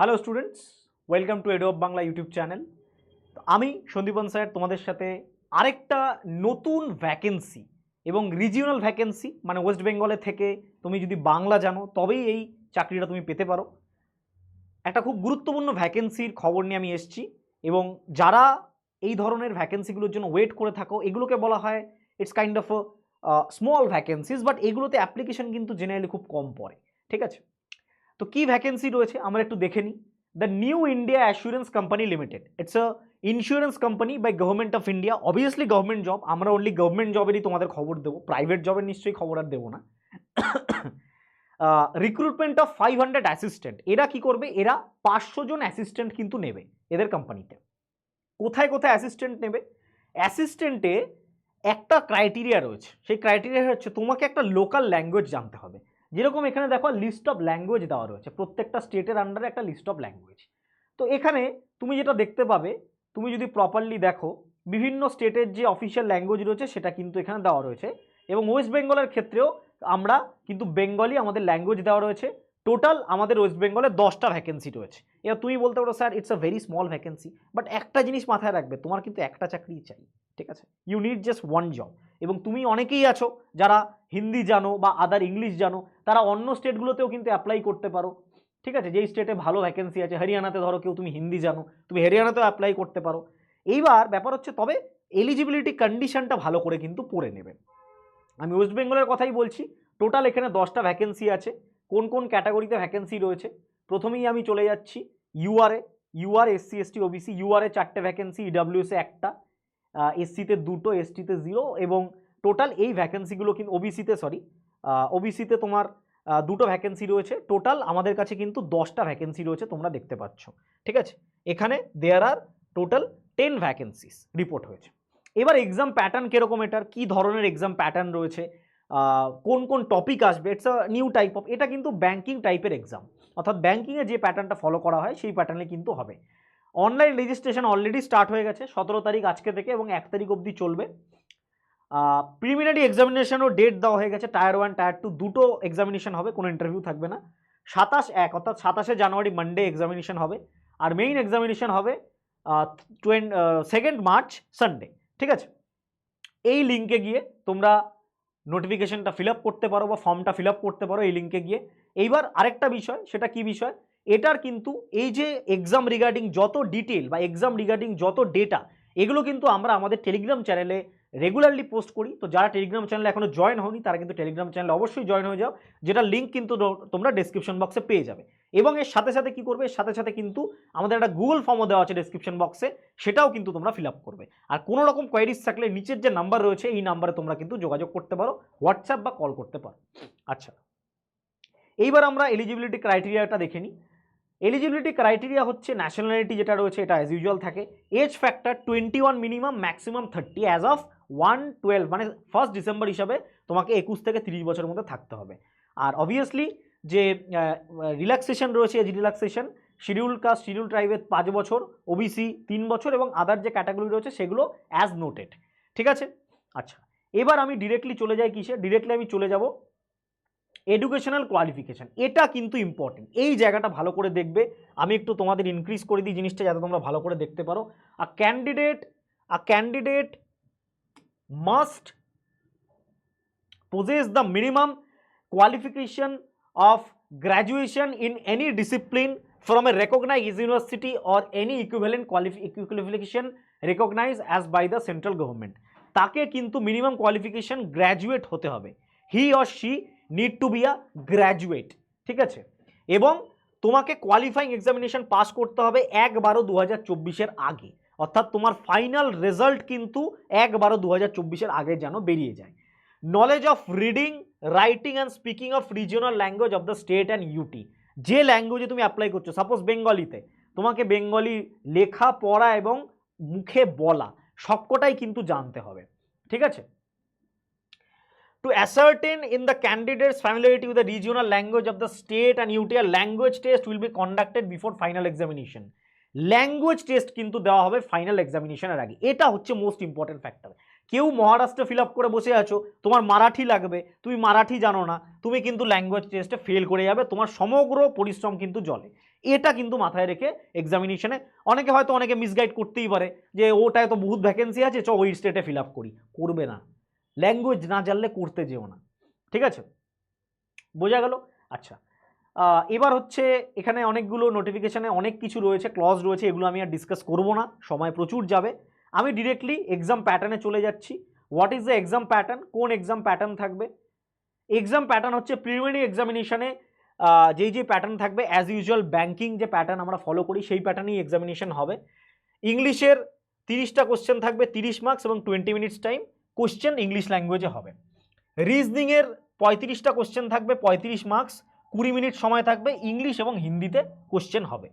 Hello students, welcome to ado of Bangla YouTube channel. আমি Sandipan sir তোমাদের সাথে আরেকটা নতুন ভ্যাকেন্সি এবং রিজিওনাল ভ্যাকেন্সি, মানে ওয়েস্ট বেঙ্গলে থেকে তুমি যদি বাংলা জানো তবেই এই চাকরিটা তুমি পেতে পারো। একটা খুব গুরুত্বপূর্ণ ভ্যাকেন্সির খবর নিয়ে আমি এসেছি, এবং যারা এই ধরনের ভ্যাকেন্সিগুলোর জন্য ওয়েট করে থাকো, এগুলোকে বলা হয় it's kind of small vacancies, but এগুলোতে অ্যাপ্লিকেশন কিন্তু জেনারেলি খুব কম পড়ে। ঠিক আছে, তো কি ভ্যাকেন্সি রয়েছে আমরা একটু দেখে নিই। The new India assurance company limited, it's a insurance company by government of India. Obviously government job, আমরা অনলি গভর্নমেন্ট জবেরই তোমাদের খবর দেবো, প্রাইভেট জবের নিশ্চয়ই খবর আর দেবো না। Recruitment of 500 assistant. এরা কি করবে, এরা 500 জন অ্যাসিস্ট্যান্ট কিন্তু নেবে এদের কোম্পানিতে। কোথায় কোথায় অ্যাসিস্ট্যান্ট নেবে? অ্যাসিস্ট্যান্টে একটা ক্রাইটেরিয়া রয়েছে, সেই ক্রাইটেরিয়া হচ্ছে তোমাকে একটা লোকাল ল্যাঙ্গুয়েজ জানতে হবে। যেরকম এখানে দেখো লিস্ট অফ ল্যাঙ্গুয়েজ দেওয়া রয়েছে, প্রত্যেকটা স্টেটের আন্ডারে একটা লিস্ট অফ ল্যাঙ্গুয়েজ। তো এখানে তুমি যেটা দেখতে পাবে, তুমি যদি প্রপারলি দেখো, বিভিন্ন স্টেটের যে অফিসিয়াল ল্যাঙ্গুয়েজ রয়েছে সেটা কিন্তু এখানে দেওয়া রয়েছে। এবং ওয়েস্ট বেঙ্গলের ক্ষেত্রেও আমরা কিন্তু বেঙ্গলি আমাদের ল্যাঙ্গুয়েজ দেওয়া রয়েছে। টোটাল আমাদের ওয়েস্ট বেঙ্গলে 10টা ভ্যাকেন্সি রয়েছে। এবার তুমি বলতে পারো sir it's a very small vacancy, but একটা জিনিস মাথায় রাখবে, তোমার কিন্তু একটা চাকরিই চাই। ঠিক আছে, you need just one job. এবং তুমি অনেকেই আছো যারা হিন্দি জানো বা আদার ইংলিশ জানো, তারা অন্য স্টেটগুলোতেও কিন্তু অ্যাপ্লাই করতে পারো। ঠিক আছে, যেই স্টেটে ভালো ভ্যাকেন্সি আছে, হরিয়ানাতে ধরো কেউ তুমি হিন্দি জানো, তুমি হরিয়ানাতেও অ্যাপ্লাই করতে পারো। এইবার ব্যাপার হচ্ছে, তবে এলিজিবিলিটি কন্ডিশনটা ভালো করে কিন্তু পড়ে নেবে। আমি ওয়েস্ট বেঙ্গলের কথাই বলছি। টোটাল এখানে 10টা ভ্যাকেন্সি আছে। কোন কোন ক্যাটাগরিতে ভ্যাকেন্সি রয়েছে প্রথমেই আমি চলে যাচ্ছি। ইউআর এসসি এসটি ওবিসি, ইউআরে 4টে ভ্যাকেন্সি, ইডাব্লিউএসে একটা, এসসিতে 2টো, এসটিতে 0। এবং টোটাল এই ভ্যাকেন্সিগুলো কিন্তু ওবিসিতে তোমার 2টো ভ্যাকেন্সি রয়েছে। টোটাল আমাদের কাছে কিন্তু 10টা ভ্যাকেন্সি রয়েছে, তোমরা দেখতে পাচ্ছ। ঠিক আছে, এখানে দেয়ার আর টোটাল 10 ভ্যাকেন্সিস রিপোর্ট হয়েছে। এবার এক্সাম প্যাটার্ন কিরকম, এটার কি ধরনের এক্সাম প্যাটার্ন রয়েছে, কোন কোন টপিক আসবে, it's a new type of, এটা কিন্তু ব্যাংকিং টাইপের এক্সাম, অর্থাৎ ব্যাংকিংয়ে যে প্যাটার্নটা ফলো করা হয় সেই প্যাটার্নে কিন্তু হবে। অনলাইন রেজিস্ট্রেশন অলরেডি স্টার্ট হয়ে গেছে 17 তারিখ আজকে থেকে, এবং 1 তারিখ অবধি চলবে। প্রিলিমিনারি এক্সামিনেশনও ডেট দেওয়া হয়ে গেছে, টায়ার 1 টায়ার 2 দুটো এক্সামিনেশন হবে, কোনো ইন্টারভিউ থাকবে না। 27/1 অর্থাৎ 27শে জানুয়ারি মানডে এক্সামিনেশন হবে, আর মেইন এক্সামিনেশন হবে 2 মার্চ সানডে। ঠিক আছে, এই লিঙ্কে গিয়ে তোমরা নোটিফিকেশনটা ফিল আপ করতে পারো বা ফর্মটা ফিল আপ করতে পারো এই লিঙ্কে গিয়ে। এইবার আরেকটা বিষয়, সেটা কি বিষয়, এটার কিন্তু এই যে এক্সাম রিগার্ডিং যত ডিটেল বা এক্সাম রিগার্ডিং যত ডেটা, এগুলো কিন্তু আমরা আমাদের টেলিগ্রাম চ্যানেলে রেগুলারলি পোস্ট করি। তো যারা টেলিগ্রাম চ্যানেলে এখনো জয়েন হওনি, তারা কিন্তু টেলিগ্রাম চ্যানেলে অবশ্যই জয়েন হয়ে যাও, যেটা লিঙ্ক কিন্তু তোমরা ডেসক্রিপশন বক্সে পেয়ে যাবে। এবং এর সাথে সাথে কি করবে, এর সাথে সাথে কিন্তু আমাদের একটা গুগল ফর্মও দেওয়া আছে ডেসক্রিপশন বক্সে, সেটাও কিন্তু তোমরা ফিল আপ করবে। আর কোনো রকম কোয়েরিজ থাকলে নিচের যে নাম্বার রয়েছে এই নাম্বারে তোমরা কিন্তু যোগাযোগ করতে পারো, হোয়াটসঅ্যাপ বা কল করতে পারো। আচ্ছা, এইবার আমরা এলিজিবিলিটি ক্রাইটেরিয়াটা দেখে নিই। এলিজিবিলিটি ক্রাইটেরিয়া হচ্ছে ন্যাশনালিটি যেটা রয়েছে এটা অ্যাজ ইউজুয়াল থাকে। Age factor 21 minimum, maximum 30। As of 1/12 মানে 1 ডিসেম্বর হিসাবে তোমাকে 21 থেকে 30 বছরের মধ্যে থাকতে হবে। আর অবভিয়াসলি যে রিল্যাক্সেশন রয়েছে, age relaxation, schedule caste schedule ট্রাইবের 5 বছর, ওবিসি 3 বছর, এবং আদার যে ক্যাটাগরি রয়েছে সেগুলো অ্যাজ নোটেড। ঠিক আছে, আচ্ছা এবার আমি ডিরেক্টলি চলে যাই কিসে, ডিরেক্টলি আমি চলে যাব এডুকেশনাল কোয়ালিফিকেশন। এটা কিন্তু ইম্পর্টেন্ট, এই জায়গাটা ভালো করে দেখবে। আমি একটু তোমাদের ইনক্রিজ করে দিই জিনিসটা যাতে তোমরা ভালো করে দেখতে পারো। আ candidate must possess the minimum qualification of graduation in any discipline from a recognized university or any equivalent qualification recognized as by the central government। তাকে কিন্তু মিনিমাম কোয়ালিফিকেশন গ্র্যাজুয়েট হতে হবে। He or she need to be a graduate. ঠিক আছে, এবং তোমাকে qualifying examination pass করতে হবে 1/12/2024 আগে, অর্থাৎ তোমার ফাইনাল রেজাল্ট কিন্তু 1/12/2024 আগে যেন বেরিয়ে যায়। Knowledge of reading, writing and speaking of regional language of the state and UT. যে ল্যাঙ্গুয়েজে তুমি অ্যাপ্লাই করছো, সাপোজ বেঙ্গলিতে, তোমাকে বেঙ্গলি লেখা পড়া এবং মুখে বলা সবকটাই কিন্তু জানতে হবে। ঠিক আছে, to ascertain in the candidate's familiarity with the regional language of the state and UT, a language test will be conducted before final examination। Language test কিন্তু দেওয়া হবে ফাইনাল এক্সামিনেশনের আগে, এটা হচ্ছে মোস্ট ইম্পর্টেন্ট ফ্যাক্টর। কেউ মহারাষ্ট্রে ফিল আপ করে বসে আছো, তোমার মারাঠি লাগবে, তুমি মারাঠি জানো না, তুমি কিন্তু ল্যাঙ্গুয়েজ টেস্টে ফেল করে যাবে, তোমার সমগ্র পরিশ্রম কিন্তু জলে। এটা কিন্তু মাথায় রেখে এক্সামিনেশনে অনেকে হয়তো অনেকে মিসগাইড করতেই পারে যে ওটায় তো বহুত ভ্যাকেন্সি আছে, চ ওই স্টেটে ফিল আপ করি, করবে না, ল্যাঙ্গুয়েজ না জানলে করতে যেও না, ঠিক আছে, বোঝা গেল? আচ্ছা, এবার হচ্ছে এখানে অনেকগুলো নোটিফিকেশানে অনেক কিছু রয়েছে, ক্লজ রয়েছে, এগুলো আমি আর ডিসকাস করবো না, সময় প্রচুর যাবে। আমি ডিরেক্টলি এক্সাম প্যাটার্নে চলে যাচ্ছি। What is the exam pattern? কোন এক্সাম প্যাটার্ন থাকবে? এক্সাম প্যাটার্ন হচ্ছে প্রিলিমিনারি এক্সামিনেশনে যেই প্যাটার্ন থাকবে অ্যাজ ইউজুয়াল ব্যাংকিং যে প্যাটার্ন আমরা ফলো করি সেই প্যাটার্নেই এক্সামিনেশন হবে। ইংলিশের 30টা কোশ্চেন থাকবে, 30 মার্কস এবং 20 মিনিটস টাইম, কোশ্চেন ইংলিশ ল্যাঙ্গুয়েজে হবে। রিজনিংয়ের 35টা কোশ্চেন থাকবে, 35 মার্কস, 20 মিনিট সময় থাকবে, ইংলিশ এবং হিন্দিতে কোশ্চেন হবে।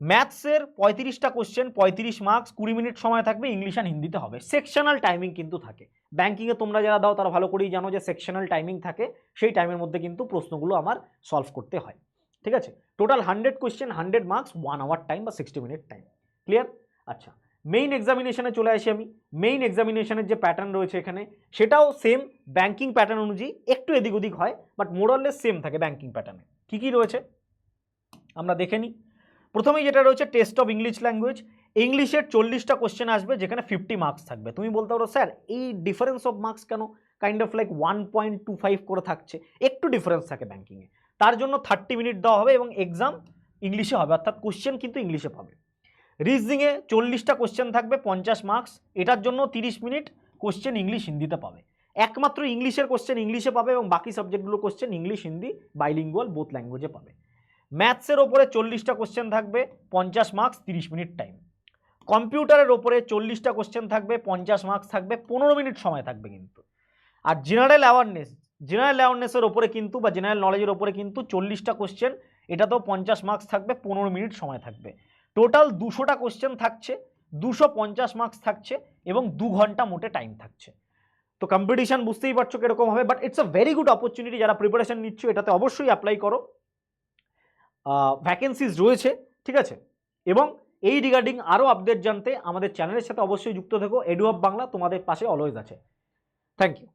ম্যাথসের 35টা কোশ্চেন, 35 মার্কস, 20 মিনিট সময় থাকবে, ইংলিশ আর হিন্দিতে হবে। সেকশনাল টাইমিং কিন্তু থাকে, ব্যাংকিংয়ে তোমরা যারা দাও তারা ভালো করেই জানো যে সেকশনাল টাইমিং থাকে, সেই টাইমের মধ্যে কিন্তু প্রশ্নগুলো আমার সলভ করতে হয়, ঠিক আছে। Total 100 question, 100 marks, 1 hour time বা 60 মিনিট টাইম, ক্লিয়ার? আচ্ছা, মেইন এক্সামিনেশনে চলে আসি আমি। মেইন এক্সামিনেশনের যে প্যাটার্ন রয়েছে এখানে, সেটাও সেম ব্যাংকিং প্যাটার্ন অনুযায়ী, একটু এদিক ওদিক হয়, বাট মোরলেস সেম থাকে ব্যাংকিং প্যাটার্নে। কী কী রয়েছে আমরা দেখে নিই। প্রথমেই যেটা রয়েছে টেস্ট অফ ইংলিশ ল্যাঙ্গুয়েজ। ইংলিশের 40টা কোশ্চেন আসবে, যেখানে 50 মার্কস থাকবে। তুমি বলতে পারো স্যার এই ডিফারেন্স অফ মার্কস কেন? কাইন্ড অফ লাইক 1.25 করে থাকছে, একটু ডিফারেন্স থাকে ব্যাংকিংয়ে, তার জন্য 30 মিনিট দেওয়া হবে এবং এক্সাম ইংলিশে হবে, অর্থাৎ কোশ্চেন কিন্তু ইংলিশে পাবে। রিজনিংয়ে 40টা কোশ্চেন থাকবে, 50 মার্কস, এটার জন্য 30 মিনিট কোশ্চেন ইংলিশ হিন্দিতে পাবে। একমাত্র ইংলিশের কোশ্চেন ইংলিশে পাবে এবং বাকি সাবজেক্টগুলোর question English Hindi bilingual both ল্যাঙ্গুয়েজে পাবে। ম্যাথসের ওপরে 40টা কোশ্চেন থাকবে, 50 মার্কস, 30 মিনিট টাইম। কম্পিউটারের ওপরে 40টা কোশ্চেন থাকবে, 50 মার্কস থাকবে, 15 মিনিট সময় থাকবে কিন্তু। আর জেনারেল অ্যাওয়ারনেসের ওপরে কিন্তু বা জেনারেল নলেজের ওপরে কিন্তু 40টা কোশ্চেন, এটাতেও 50 মার্কস থাকবে, 15 মিনিট সময় থাকবে। টোটাল 200টা কোশ্চেন থাকছে, 250 মার্কস থাকছে এবং 2 ঘন্টা মোটে টাইম থাকছে। তো কম্পিটিশন বুঝতেই পারছো কিরকম হবে, but it's a very good opportunity. যারা প্রিপারেশন নিচ্ছ এটাতে অবশ্যই অ্যাপ্লাই করো, ভ্যাকেন্সিজ রয়েছে, ঠিক আছে। এবং এই রিগার্ডিং আরও আপডেট জানতে আমাদের চ্যানেলের সাথে অবশ্যই যুক্ত থেকো। এডুহাব বাংলা তোমাদের পাশে অলওয়েজ আছে। Thank you.